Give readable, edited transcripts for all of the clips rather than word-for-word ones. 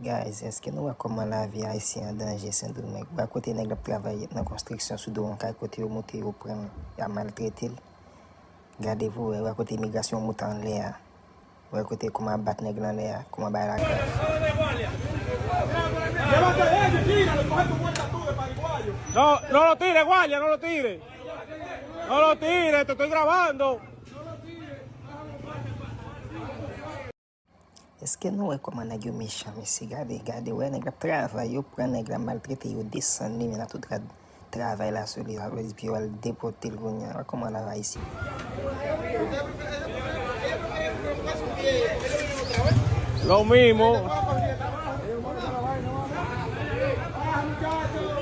Guys, eske nou wè koman la vi Haitien an danje Saint-Domingue? Wè kote nèg la travaye nan konstriksyon sou do an kay kote yo monte yo pren ya maltraite. Gardez-vous, wè kote immigration monte en l'air. Wè kote koman bat nèg lan l'air, koman bay la guerre. No, no lo tire, guardia, no lo tire. No lo tire, te estoy grabando. Eske nou wè koman nèg yo méchant, mesi? Gade, wè nèg la travaye yo pren nèg la maltraite yo descend li men a tout grade travail la sur li, puis yo al déporter le gonya. Wè koman la va ici? Lo mismo.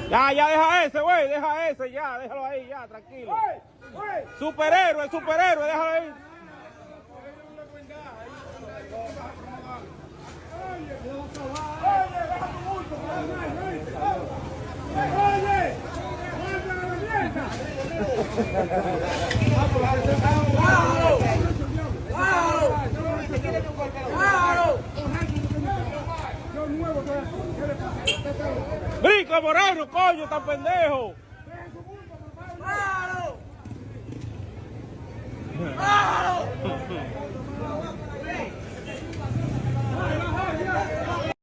Ya, deja ese, güey, deja ese, ya, déjalo ahí, ya, tranquilo. Superhéroe, déjalo ahí. Brinca, Moreno, coño, tan pendejo.